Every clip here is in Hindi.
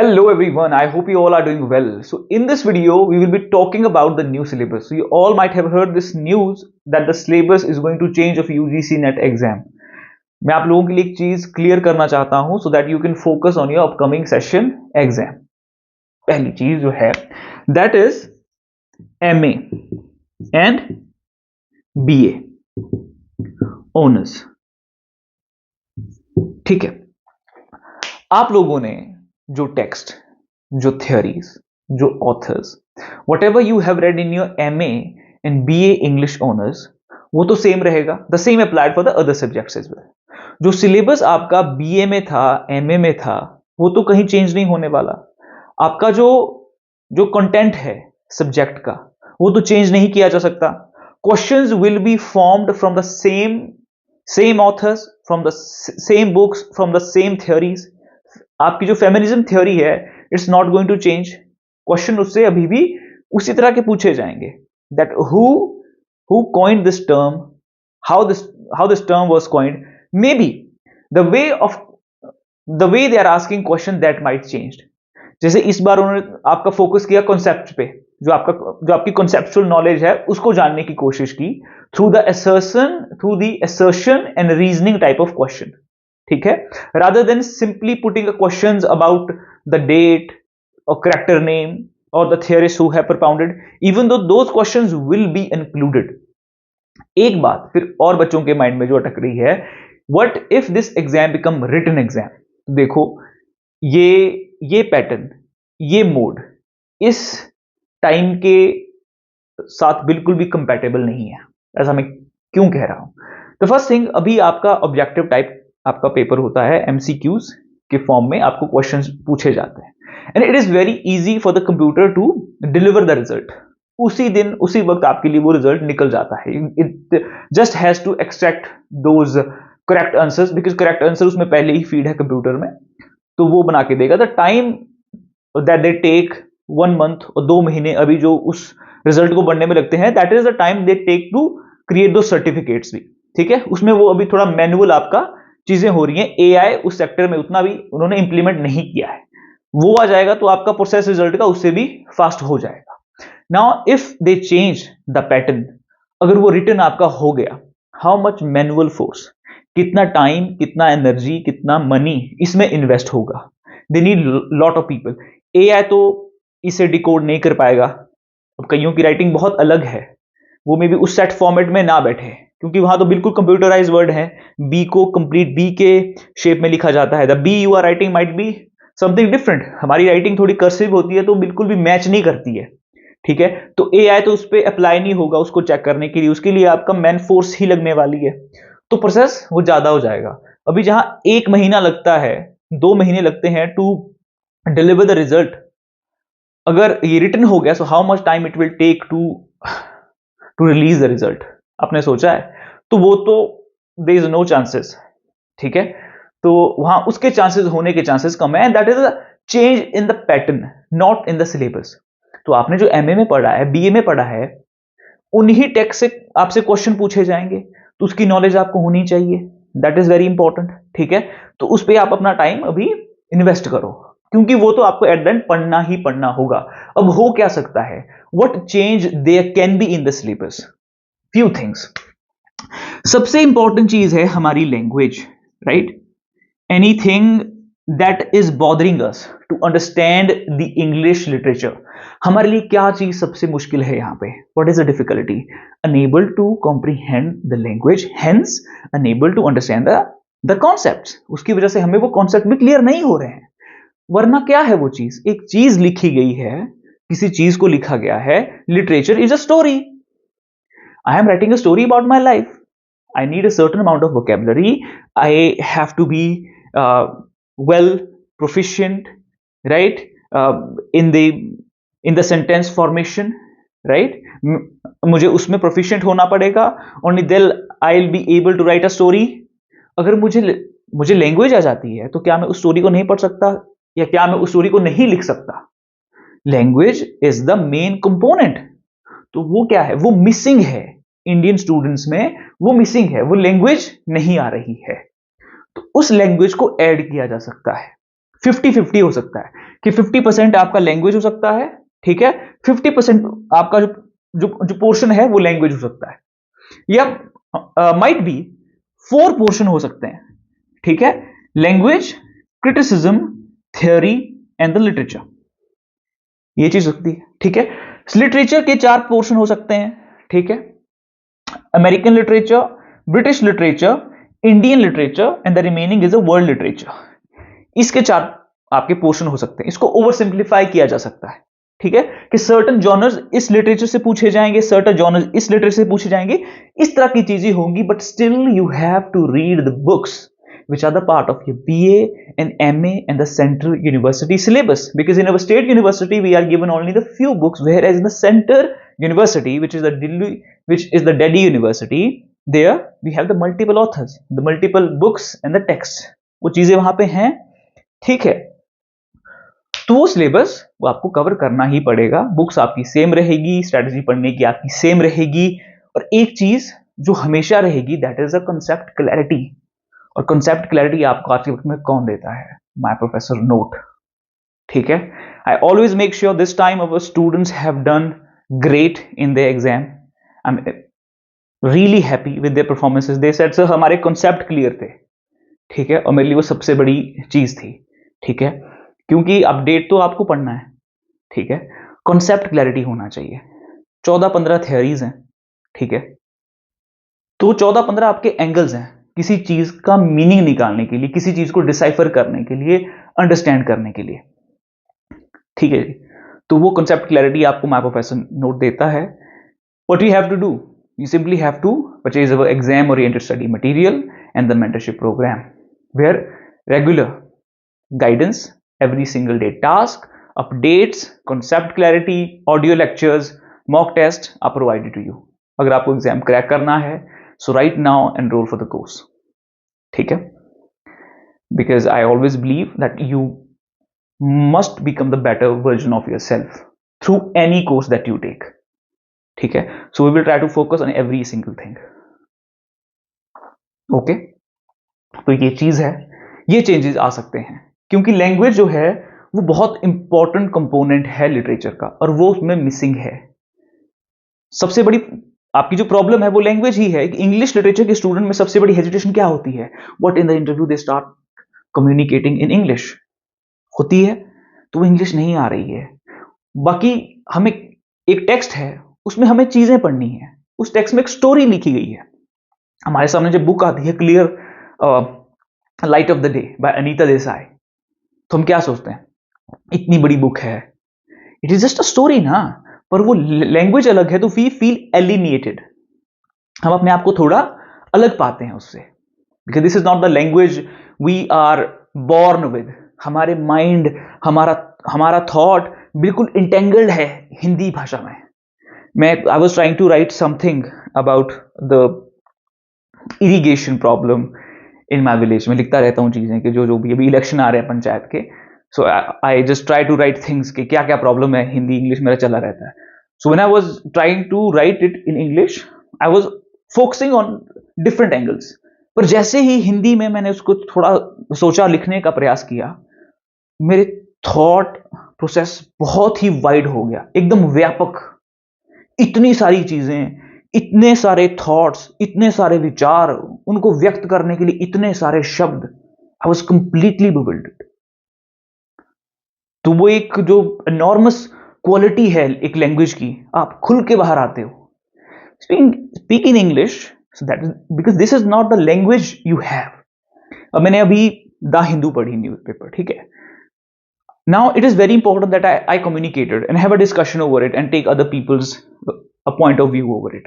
Hello everyone, I hope you all are doing well. So in this video, we will be talking about the new syllabus. So you all might have heard this news that the syllabus is going to change of UGC NET exam. मैं आप लोगों के लिए एक चीज क्लियर करना चाहता हूं so that you can focus on your upcoming session exam. पहली चीज जो है that is MA and BA honors. ठीक है, आप लोगों ने जो टेक्स्ट, जो थियोरीज, जो authors, whatever you have read in your MA and BA English honours, वो तो सेम रहेगा. The same applied for the other subjects as well. जो सिलेबस आपका BA में था, MA में था, वो तो कहीं चेंज नहीं होने वाला. आपका जो जो कंटेंट है सब्जेक्ट का, वो तो चेंज नहीं किया जा सकता. Questions will be formed from the same authors, from the same books, from the same theories. आपकी जो फेमिनिज्म थ्योरी है, it's not going to change. Question उससे अभी भी उसी तरह के पूछे जाएंगे. That who coined this term, how this term was coined, maybe the way they are asking question that might change. जैसे इस बार उन्होंने आपका फोकस किया कॉन्सेप्ट पे, जो आपकी कॉन्सेप्चुअल नॉलेज है उसको जानने की कोशिश की through the assertion and reasoning type of question. ठीक है, rather than simply putting a questions about the date or character name or the theorists who have propounded, even though those questions will be included. एक बात फिर और बच्चों के माइंड में जो अटक रही है, what if this exam become written exam? देखो, ये पैटर्न, ये मोड इस टाइम के साथ बिल्कुल भी कंपैटिबल नहीं है. ऐसा मैं क्यों कह रहा हूं? तो फर्स्ट थिंग, अभी आपका ऑब्जेक्टिव टाइप आपका पेपर होता है, MCQs के फॉर्म में आपको क्वेश्चंस पूछे जाते हैं. And it is very easy for the computer to deliver the result. उसी दिन उसी वक्त आपके लिए वो रिजल्ट निकल जाता है. It just has to extract those correct answers, because correct answer उसमें पहले ही फीड है कंप्यूटर में, तो वो बना के देगा. The time that they take 1 month और 2 महीने अभी जो उस रिजल्ट को बनने में लगते हैं, that is the time they take to create दो सर्टिफिकेट्स भी. ठीक है, उसमें वो अभी थोड़ा मैनुअल आपका चीजें हो रही हैं. AI उस सेक्टर में उतना भी उन्होंने इंप्लीमेंट नहीं किया है. वो आ जाएगा तो आपका प्रोसेस रिजल्ट का उससे भी फास्ट हो जाएगा. Now if they change the pattern, अगर वो रिटर्न आपका हो गया, हाउ मच मैनुअल फोर्स, कितना टाइम, कितना एनर्जी, कितना मनी इसमें इन्वेस्ट होगा. They need lot of people. AI तो इसे डिकोड नहीं कर पाएगा. अब कईयों की राइटिंग बहुत अलग है, वो मे भी उस सेट फॉर्मेट में ना बैठे, क्योंकि वहां तो बिल्कुल कंप्यूटराइज वर्ड है. बी को कंप्लीट बी के शेप में लिखा जाता है. The B you are writing might be something different. हमारी राइटिंग थोड़ी कर्सिव होती है तो बिल्कुल भी मैच नहीं करती है. ठीक है, तो AI तो उस पर अप्लाई नहीं होगा उसको चेक करने के लिए. उसके लिए आपका मैन फोर्स ही लगने वाली है, तो प्रोसेस वो ज्यादा हो जाएगा. अभी जहां 1 महीना लगता है, 2 महीने लगते हैं टू डिलीवर द रिजल्ट, अगर ये रिटर्न हो गया, so how much time it will take to release the result. आपने सोचा है? तो वो तो देयर इज नो चांसेस. ठीक है, तो वहां उसके चांसेस होने के चांसेस कम है. And that is a change in the pattern, not in the syllabus. तो आपने जो MA में पढ़ा है, BA में पढ़ा है, उन्हीं टेक्स्ट से आपसे क्वेश्चन पूछे जाएंगे, तो उसकी नॉलेज आपको होनी चाहिए. That is very important. ठीक है, तो उस पर आप अपना टाइम अभी इन्वेस्ट करो, क्योंकि वो तो आपको एट द एंड पढ़ना ही पढ़ना होगा. अब हो क्या सकता है, what change there can be in the syllabus? Few things. सबसे इंपॉर्टेंट चीज है हमारी language, right? Anything that is bothering us to understand the English literature. हमारे लिए क्या चीज सबसे मुश्किल है यहाँ पे? What is the difficulty? Unable to comprehend the language, hence unable to understand the concepts. उसकी वजह से हमें वो कॉन्सेप्ट भी क्लियर नहीं हो रहे हैं. वरना क्या है वो चीज? एक चीज लिखी गई है, किसी चीज को लिखा गया है. Literature is a story. I am writing a story about my life. I need a certain amount of vocabulary. I have to be well proficient, right? In the sentence formation, right? मुझे उसमें proficient होना पड़ेगा. Only then I'll be able to write a story. अगर मुझे लैंग्वेज आ जाती है, तो क्या मैं उस स्टोरी को नहीं पढ़ सकता, या क्या मैं उस स्टोरी को नहीं लिख सकता? Language is the main component. तो वो क्या है? वो मिसिंग है. इंडियन स्टूडेंट्स में वो मिसिंग है, वो लैंग्वेज नहीं आ रही है. तो उस लैंग्वेज को ऐड किया जा सकता है. 50-50 हो सकता है कि 50% आपका लैंग्वेज हो सकता है, ठीक है, 50% आपका जो जो जो पोर्शन है वो लैंग्वेज हो सकता है, या माइट बी 4 पोर्शन हो सकते हैं, ठीक है, language, criticism, theory and the literature, ये चीज सकती है, ठीक है। लिटरेचर के 4 पोर्शन हो सकते हैं, ठीक है, American literature, British literature, Indian literature and the remaining is a world literature. इसके 4 आपके पोर्शन हो सकते हैं। इसको ओवर सिंप्लीफाई किया जा सकता है, ठीक है, कि सर्टन जॉनर्स इस लिटरेचर से पूछे जाएंगे, सर्टन जॉनर्स इस लिटरेचर से पूछे जाएंगे, इस तरह की चीजें होंगी, but still you have to read the books which are the part of your BA and MA and the central university syllabus, because in our state university we are given only the few books, whereas in the center university, which is the Delhi university, there we have the multiple authors, the multiple books and the texts, वो चीजें वहां पे हैं, ठीक है। तो वो सिलेबस वो आपको कवर करना ही पड़ेगा, बुक्स आपकी सेम रहेगी, स्ट्रेटजी पढ़ने की आपकी सेम रहेगी, और एक चीज जो हमेशा रहेगी, that is a concept clarity. और कंसेप्ट क्लैरिटी आपको आज के वक्त में कौन देता है? माय प्रोफेसर नोट, ठीक है। I always make sure this time our students have done great in the exam. I am really happy with their performances. They said sir हमारे कंसेप्ट क्लियर थे, ठीक है, और मेरे लिए वो सबसे बड़ी चीज थी, ठीक है, क्योंकि अपडेट तो आपको पढ़ना है, ठीक है, कॉन्सेप्ट क्लैरिटी होना चाहिए। 14-15 थियोरीज हैं, ठीक है, तो 14-15 आपके एंगल्स हैं किसी चीज का मीनिंग निकालने के लिए, किसी चीज को डिसाइफर करने के लिए, अंडरस्टैंड करने के लिए, ठीक है। तो वो कॉन्सेप्ट क्लैरिटी आपको माय प्रोफेसर नोट देता है। What you have to do, you simply have to purchase our exam oriented study material and the mentorship program, where regular guidance, every single day task, updates, concept clarity, audio lectures, mock test are provided to you. अगर आपको एग्जाम क्रैक करना है, so right now enroll for the course, ठीक है, because I always believe that you must become the better version of yourself through any course that you take, ठीक है। So we will try to focus on every single thing, okay. तो ये चीज है, ये चेंजेस आ सकते हैं, क्योंकि लैंग्वेज जो है वो बहुत इंपॉर्टेंट कंपोनेंट है लिटरेचर का, और वो उसमें मिसिंग है। सबसे बड़ी आपकी जो प्रॉब्लम है वो लैंग्वेज ही है। इंग्लिश लिटरेचर के स्टूडेंट में सबसे बड़ी हेजिटेशन क्या होती है? What in the interview they start communicating in English होती है, तो वो इंग्लिश नहीं आ रही है। बाकी हमें एक टेक्स्ट है, उसमें हमें चीजें पढ़नी है, उस टेक्स्ट में एक स्टोरी लिखी गई है। हमारे सामने जब बुक आती है clear light of the day by Anita Desai, तो हम क्या सोचते हैं? इतनी बड़ी बुक है, it is just a story ना, पर वो लैंग्वेज अलग है, तो वी फील एलिनिएटेड, हम अपने आप को थोड़ा अलग पाते हैं उससे, because this is not the language we are born with. हमारे माइंड, हमारा थॉट बिल्कुल इंटेंगल्ड है हिंदी भाषा में। I was trying to write something about the irrigation problem in my village. मैं लिखता रहता हूँ चीजें कि जो भी अभी इलेक्शन आ रहे हैं पंचायत के, so I just try to write things कि क्या क्या प्रॉब्लम है, हिंदी इंग्लिश मेरा चला रहता है। So when I was trying to write it in English, I was focusing on different angles. पर जैसे ही हिंदी में मैंने उसको थोड़ा सोचा, लिखने का प्रयास किया, मेरे थॉट प्रोसेस बहुत ही वाइड हो गया, एकदम व्यापक। इतनी सारी चीजें, इतने सारे थॉट्स, इतने सारे विचार, उनको व्यक्त करने के लिए इतने सारे शब्द, आई वॉज कंप्लीटली bewildered। तो वो एक जो एनॉर्मस क्वालिटी है एक लैंग्वेज की, आप खुल के बाहर आते हो। Speak in English, that is because this is not the language you have. अब मैंने अभी द हिंदू पढ़ी न्यूज़पेपर, ठीक है। Now it is very important that I communicated and have a discussion over it and take other people's a point of view over it.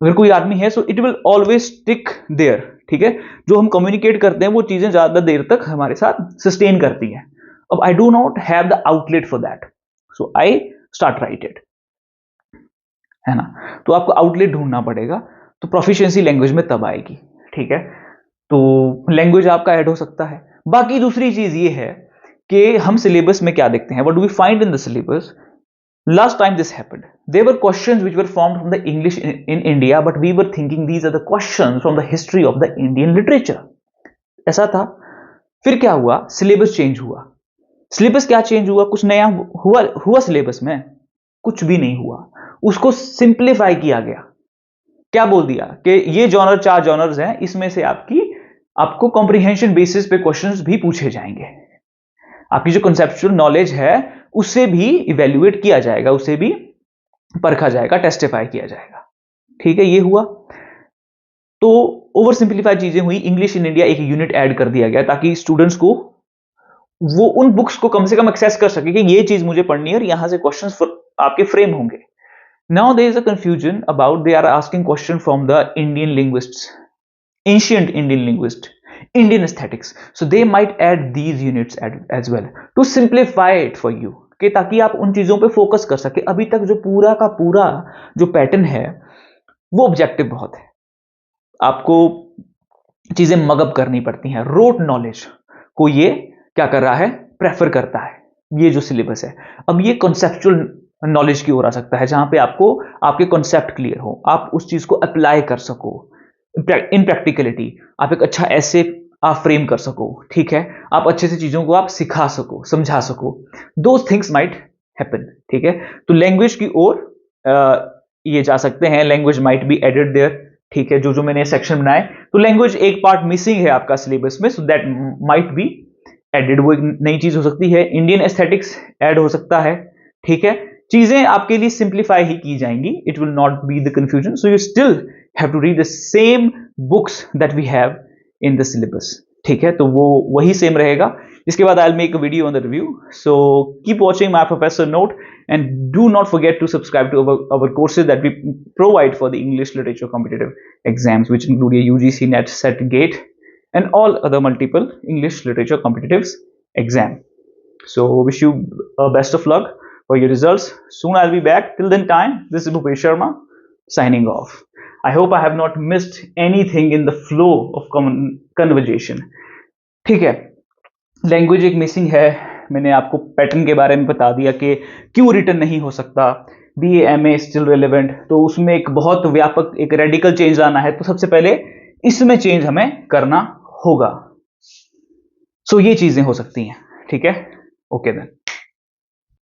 अगर कोई आदमी है, so it will always stick there, ठीक है। जो हम कम्युनिकेट करते हैं वो चीजें ज्यादा देर तक हमारे साथ सस्टेन करती हैं। अब I do not have the outlet for that, so I start write it, है ना। तो आपको आउटलेट ढूंढना पड़ेगा, तो प्रोफिशिएंसी लैंग्वेज में तब आएगी, ठीक है। तो लैंग्वेज आपका ऐड हो सकता है। बाकी दूसरी चीज ये है कि हम सिलेबस में क्या देखते हैं, what do we find in the syllabus. Last time this happened, there were questions which were formed from the English in India, but we were thinking these are the questions from the history of the Indian literature. ऐसा था। फिर क्या हुआ, सिलेबस चेंज हुआ, सिलेबस क्या चेंज हुआ? कुछ नया हुआ सिलेबस में? कुछ भी नहीं हुआ। उसको सिंप्लीफाई किया गया। क्या बोल दिया कि ये जॉनर 4 जॉनर्स हैं, इसमें से आपको कॉम्प्रिहेंशन बेसिस पे क्वेश्चंस भी पूछे जाएंगे। आपकी जो कंसेप्चुअल नॉलेज है उसे भी इवेल्युएट किया जाएगा, उसे भी परखा जाएगा, टेस्टिफाई किया जाएगा। ठीक है, ये हुआ। तो ओवर सिंप्लीफाइड चीजें हुई। इंग्लिश इन इंडिया एक यूनिट ऐड कर दिया गया ताकि स्टूडेंट्स को वो उन बुक्स को कम से कम एक्सेस कर सके कि ये चीज मुझे पढ़नी है और यहां से क्वेश्चंस आपके फ्रेम होंगे। Now there is a confusion about they are asking question from the Indian linguists, ancient Indian linguist, Indian aesthetics, so they might add these units as well to simplify it for you, कि ताकि आप उन चीजों पे फोकस कर सके। अभी तक जो पूरा का पूरा जो पैटर्न है वो ऑब्जेक्टिव बहुत है, आपको चीजें मगअप करनी पड़ती हैं। रोट नॉलेज को ये क्या कर रहा है? प्रेफर करता है, ये जो सिलेबस है। अब ये कॉन्सेप्चुअल नॉलेज की ओर आ सकता है, जहां पे आपको आपके कॉन्सेप्ट क्लियर हो, आप उस चीज को अप्लाई कर सको इन प्रैक्टिकलिटी, आप एक अच्छा ऐसे आप फ्रेम कर सको। ठीक है, आप अच्छे से चीजों को आप सिखा सको, समझा सको। Those things might happen. ठीक है, तो लैंग्वेज की ओर ये जा सकते हैं। Language might be added there. ठीक है, जो जो मैंने सेक्शन बनाए, तो लैंग्वेज एक पार्ट मिसिंग है आपका सिलेबस में, so that might be added. वो एक नई चीज हो सकती है। इंडियन एस्थेटिक्स ऐड हो सकता है। ठीक है, चीजें आपके लिए सिंप्लीफाई ही की जाएंगी। It will not be the confusion, so you still have to read the same books that we have in the syllabus. ठीक है, तो वो वही सेम रहेगा। इसके बाद I will make a video on the review, so keep watching my professor note and do not forget to subscribe to our courses that we provide for the English literature competitive exams, which include a UGC NET set gate and all other multiple English literature competitive exam. So wish you best of luck for your results. Soon I'll be back. Till then time, this is Bhupesh Sharma signing off. I hope I have not missed anything in the flow of conversation. ठीक है, लैंग्वेज एक मिसिंग है। मैंने आपको पैटर्न के बारे में बता दिया कि क्यों रिटर्न नहीं हो सकता। BA MA स्टिल रेलेवेंट, तो उसमें एक बहुत व्यापक एक रेडिकल चेंज लाना है, तो सबसे पहले इसमें चेंज हमें करना होगा। सो ये चीजें हो सकती हैं। ठीक है, ओके देन।